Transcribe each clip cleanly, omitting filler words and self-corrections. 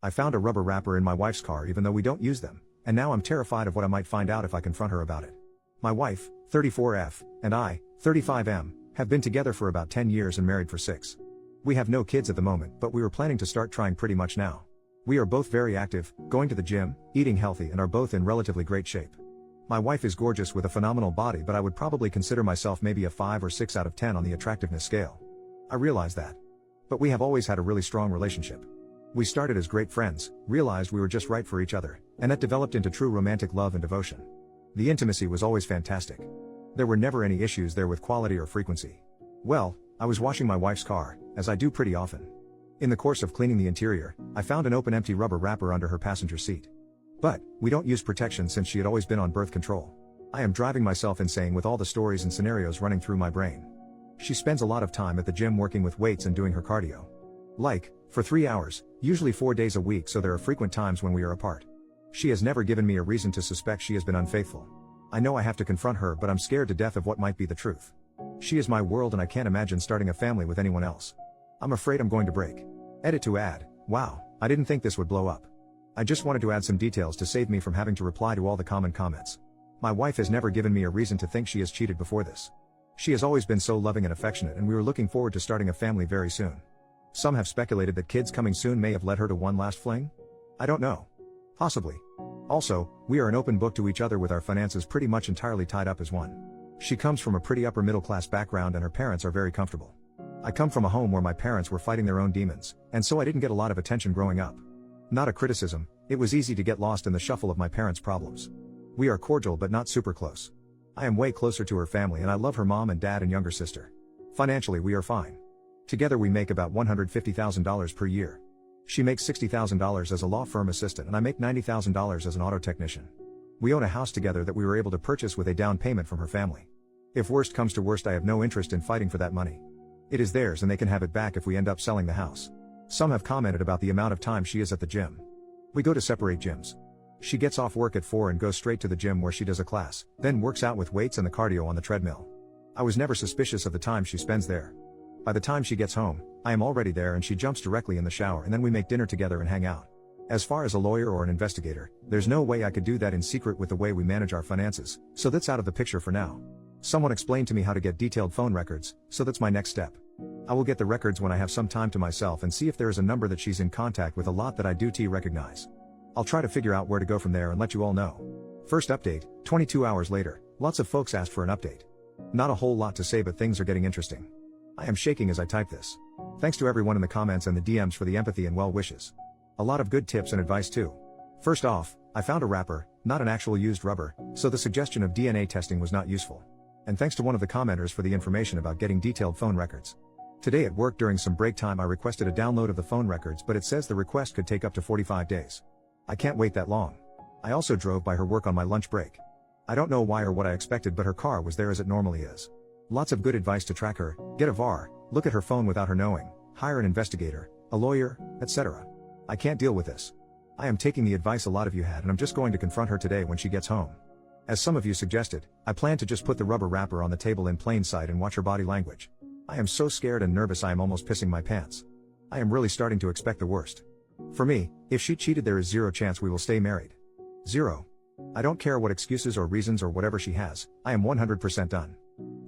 I found a rubber wrapper in my wife's car even though we don't use them, and now I'm terrified of what I might find out if I confront her about it. My wife, 34F, and I, 35M, have been together for about 10 years and married for 6. We have no kids at the moment, but we were planning to start trying pretty much now. We are both very active, going to the gym, eating healthy, and are both in relatively great shape. My wife is gorgeous with a phenomenal body, but I would probably consider myself maybe a 5 or 6 out of 10 on the attractiveness scale. I realize that. But we have always had a really strong relationship. We started as great friends, realized we were just right for each other, and that developed into true romantic love and devotion. The intimacy was always fantastic. There were never any issues there with quality or frequency. Well, I was washing my wife's car, as I do pretty often. In the course of cleaning the interior, I found an open empty rubber wrapper under her passenger seat. But, we don't use protection since she had always been on birth control. I am driving myself insane with all the stories and scenarios running through my brain. She spends a lot of time at the gym working with weights and doing her cardio. Like, for 3 hours, usually 4 days a week, so there are frequent times when we are apart. She has never given me a reason to suspect she has been unfaithful. I know I have to confront her, but I'm scared to death of what might be the truth. She is my world and I can't imagine starting a family with anyone else. I'm afraid I'm going to break. Edit to add, wow, I didn't think this would blow up. I just wanted to add some details to save me from having to reply to all the common comments. My wife has never given me a reason to think she has cheated before this. She has always been so loving and affectionate, and we were looking forward to starting a family very soon. Some have speculated that kids coming soon may have led her to one last fling? I don't know. Possibly. Also, we are an open book to each other with our finances pretty much entirely tied up as one. She comes from a pretty upper middle class background and her parents are very comfortable. I come from a home where my parents were fighting their own demons, and so I didn't get a lot of attention growing up. Not a criticism, it was easy to get lost in the shuffle of my parents' problems. We are cordial but not super close. I am way closer to her family and I love her mom and dad and younger sister. Financially we are fine. Together we make about $150,000 per year. She makes $60,000 as a law firm assistant and I make $90,000 as an auto technician. We own a house together that we were able to purchase with a down payment from her family. If worst comes to worst, I have no interest in fighting for that money. It is theirs and they can have it back if we end up selling the house. Some have commented about the amount of time she is at the gym. We go to separate gyms. She gets off work at 4 and goes straight to the gym where she does a class, then works out with weights and the cardio on the treadmill. I was never suspicious of the time she spends there. By the time she gets home, I am already there and she jumps directly in the shower and then we make dinner together and hang out. As far as a lawyer or an investigator, there's no way I could do that in secret with the way we manage our finances, so that's out of the picture for now. Someone explained to me how to get detailed phone records, so that's my next step. I will get the records when I have some time to myself and see if there is a number that she's in contact with a lot that I do recognize. I'll try to figure out where to go from there and let you all know. First update, 22 hours later, lots of folks asked for an update. Not a whole lot to say, but things are getting interesting. I am shaking as I type this. Thanks to everyone in the comments and the DMs for the empathy and well wishes. A lot of good tips and advice too. First off, I found a wrapper, not an actual used rubber, so the suggestion of DNA testing was not useful. And thanks to one of the commenters for the information about getting detailed phone records. Today at work during some break time I requested a download of the phone records, but it says the request could take up to 45 days. I can't wait that long. I also drove by her work on my lunch break. I don't know why or what I expected, but her car was there as it normally is. Lots of good advice to track her, get a VAR, look at her phone without her knowing, hire an investigator, a lawyer, etc. I can't deal with this. I am taking the advice a lot of you had and I'm just going to confront her today when she gets home. As some of you suggested, I plan to just put the rubber wrapper on the table in plain sight and watch her body language. I am so scared and nervous I am almost pissing my pants. I am really starting to expect the worst. For me, if she cheated there is zero chance we will stay married. Zero. I don't care what excuses or reasons or whatever she has, I am 100% done.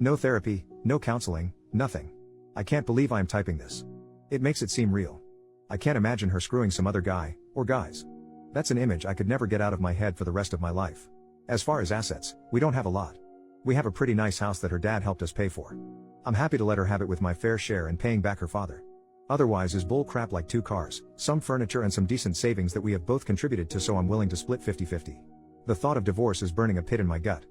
No therapy, no counseling, nothing. I can't believe I am typing this. It makes it seem real. I can't imagine her screwing some other guy, or guys. That's an image I could never get out of my head for the rest of my life. As far as assets, we don't have a lot. We have a pretty nice house that her dad helped us pay for. I'm happy to let her have it with my fair share and paying back her father. Otherwise is bull crap like 2 cars, some furniture and some decent savings that we have both contributed to, so I'm willing to split 50-50. The thought of divorce is burning a pit in my gut.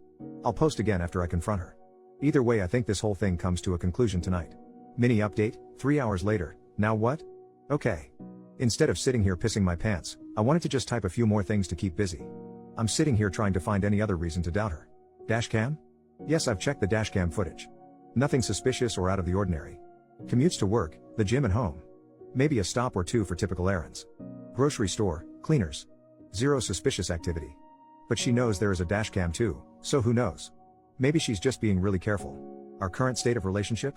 I'll post again after I confront her. Either way, I think this whole thing comes to a conclusion tonight. Mini update, 3 hours later, now what? Okay. Instead of sitting here pissing my pants, I wanted to just type a few more things to keep busy. I'm sitting here trying to find any other reason to doubt her. Dashcam? Yes, I've checked the dashcam footage. Nothing suspicious or out of the ordinary. Commutes to work, the gym and home. Maybe a stop or two for typical errands. Grocery store, cleaners. Zero suspicious activity. But she knows there is a dashcam too, so who knows? Maybe she's just being really careful. Our current state of relationship?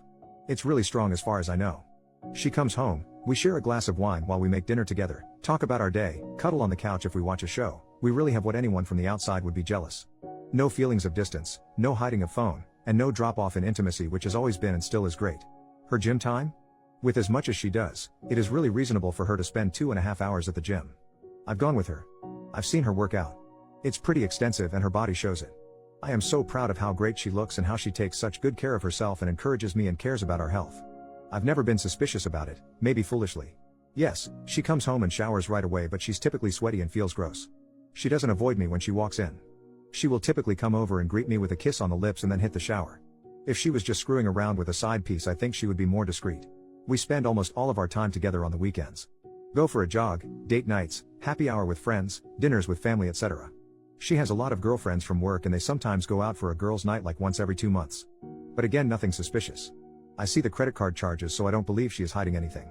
It's really strong as far as I know. She comes home, we share a glass of wine while we make dinner together, talk about our day, cuddle on the couch if we watch a show. We really have what anyone from the outside would be jealous. No feelings of distance, no hiding of phone, and no drop off in intimacy, which has always been and still is great. Her gym time? With as much as she does, it is really reasonable for her to spend 2.5 hours at the gym. I've gone with her. I've seen her work out. It's pretty extensive and her body shows it. I am so proud of how great she looks and how she takes such good care of herself and encourages me and cares about our health. I've never been suspicious about it, maybe foolishly. Yes, she comes home and showers right away, but she's typically sweaty and feels gross. She doesn't avoid me when she walks in. She will typically come over and greet me with a kiss on the lips and then hit the shower. If she was just screwing around with a side piece, I think she would be more discreet. We spend almost all of our time together on the weekends. Go for a jog, date nights, happy hour with friends, dinners with family, etc. She has a lot of girlfriends from work and they sometimes go out for a girls' night like once every 2 months. But again, nothing suspicious. I see the credit card charges, so I don't believe she is hiding anything.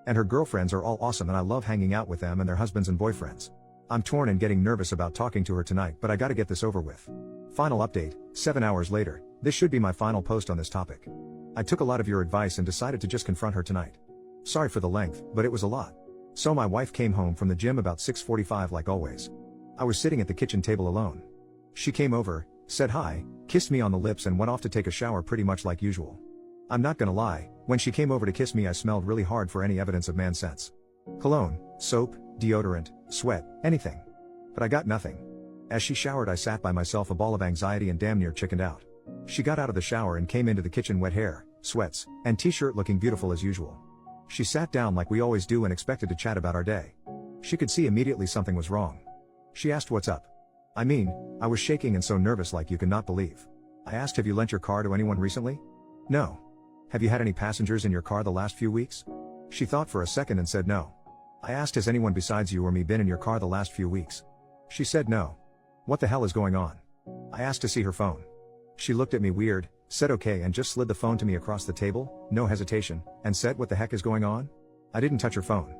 And her girlfriends are all awesome and I love hanging out with them and their husbands and boyfriends. I'm torn and getting nervous about talking to her tonight, but I gotta get this over with. Final update, 7 hours later. This should be my final post on this topic. I took a lot of your advice and decided to just confront her tonight. Sorry for the length, but it was a lot. So my wife came home from the gym about 6:45 like always. I was sitting at the kitchen table alone. She came over, said hi, kissed me on the lips and went off to take a shower pretty much like usual. I'm not gonna lie, when she came over to kiss me I smelled really hard for any evidence of man sense. Cologne, soap, deodorant, sweat, anything. But I got nothing. As she showered I sat by myself, a ball of anxiety and damn near chickened out. She got out of the shower and came into the kitchen, wet hair, sweats, and t-shirt, looking beautiful as usual. She sat down like we always do and expected to chat about our day. She could see immediately something was wrong. She asked what's up. I was shaking and so nervous like you cannot believe. I asked, have you lent your car to anyone recently? No. Have you had any passengers in your car the last few weeks? She thought for a second and said no. I asked, has anyone besides you or me been in your car the last few weeks? She said no. What the hell is going on? I asked to see her phone. She looked at me weird, said okay and just slid the phone to me across the table, no hesitation, and said, what the heck is going on? I didn't touch her phone.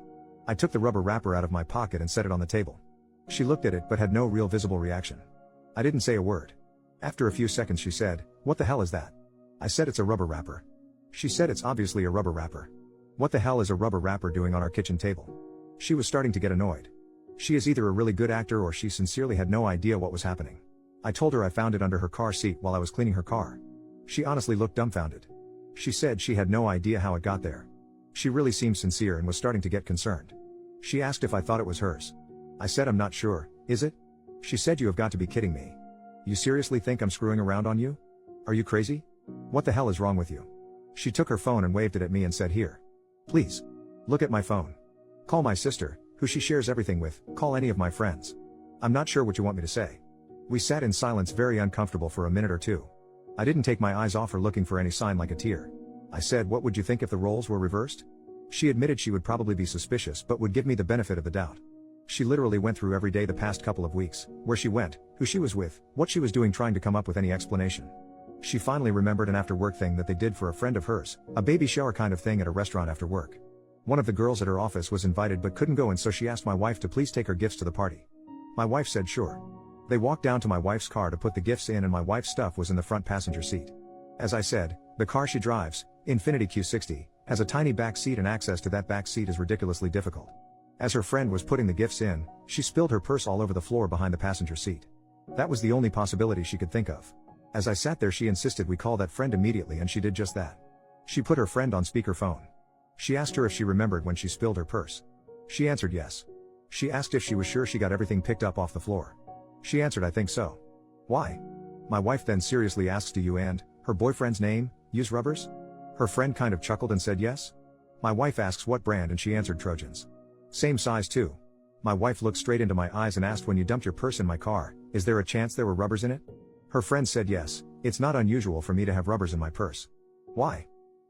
I took the rubber wrapper out of my pocket and set it on the table. She looked at it but had no real visible reaction. I didn't say a word. After a few seconds she said, what the hell is that? I said, it's a rubber wrapper. She said, it's obviously a rubber wrapper. What the hell is a rubber wrapper doing on our kitchen table? She was starting to get annoyed. She is either a really good actor or she sincerely had no idea what was happening. I told her I found it under her car seat while I was cleaning her car. She honestly looked dumbfounded. She said she had no idea how it got there. She really seemed sincere and was starting to get concerned. She asked if I thought it was hers. I said, I'm not sure, is it? She said, you have got to be kidding me. You seriously think I'm screwing around on you? Are you crazy? What the hell is wrong with you? She took her phone and waved it at me and said, here. Please. Look at my phone. Call my sister, who she shares everything with, call any of my friends. I'm not sure what you want me to say. We sat in silence, very uncomfortable for a minute or two. I didn't take my eyes off her, looking for any sign like a tear. I said, what would you think if the roles were reversed? She admitted she would probably be suspicious but would give me the benefit of the doubt. She literally went through every day the past couple of weeks, where she went, who she was with, what she was doing, trying to come up with any explanation. She finally remembered an after-work thing that they did for a friend of hers, a baby shower kind of thing at a restaurant after work. One of the girls at her office was invited but couldn't go, and so she asked my wife to please take her gifts to the party. My wife said sure. They walked down to my wife's car to put the gifts in and my wife's stuff was in the front passenger seat. As I said, the car she drives, Infiniti Q60, has a tiny back seat and access to that back seat is ridiculously difficult. As her friend was putting the gifts in, she spilled her purse all over the floor behind the passenger seat. That was the only possibility she could think of. As I sat there, she insisted we call that friend immediately, and she did just that. She put her friend on speakerphone. She asked her if she remembered when she spilled her purse. She answered yes. She asked if she was sure she got everything picked up off the floor. She answered, I think so. Why? My wife then seriously asks, do you and her boyfriend's name use rubbers? Her friend kind of chuckled and said yes. My wife asks what brand and she answered Trojans. Same size too. My wife looked straight into my eyes and asked, when you dumped your purse in my car, is there a chance there were rubbers in it? Her friend said yes, it's not unusual for me to have rubbers in my purse. Why?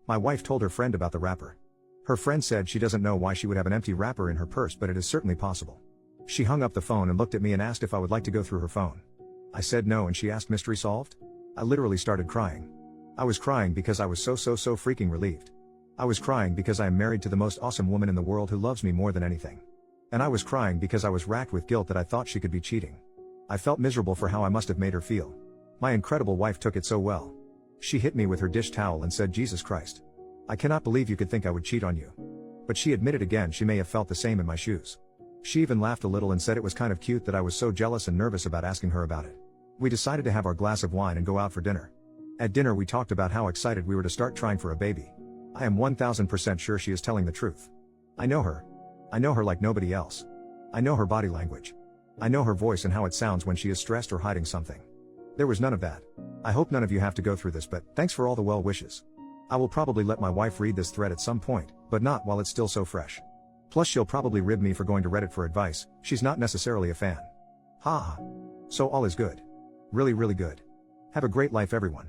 My wife told her friend about the wrapper. Her friend said she doesn't know why she would have an empty wrapper in her purse, but it is certainly possible. She hung up the phone and looked at me and asked if I would like to go through her phone. I said no, and she asked, mystery solved? I literally started crying. I was crying because I was so freaking relieved. I was crying because I am married to the most awesome woman in the world who loves me more than anything. And I was crying because I was racked with guilt that I thought she could be cheating. I felt miserable for how I must have made her feel. My incredible wife took it so well. She hit me with her dish towel and said, Jesus Christ. I cannot believe you could think I would cheat on you. But she admitted again she may have felt the same in my shoes. She even laughed a little and said it was kind of cute that I was so jealous and nervous about asking her about it. We decided to have our glass of wine and go out for dinner. At dinner we talked about how excited we were to start trying for a baby. I am 1000% sure she is telling the truth. I know her. I know her like nobody else. I know her body language. I know her voice and how it sounds when she is stressed or hiding something. There was none of that. I hope none of you have to go through this, but thanks for all the well wishes. I will probably let my wife read this thread at some point, but not while it's still so fresh. Plus she'll probably rib me for going to Reddit for advice, she's not necessarily a fan. Haha. So all is good. Really, really good. Have a great life everyone.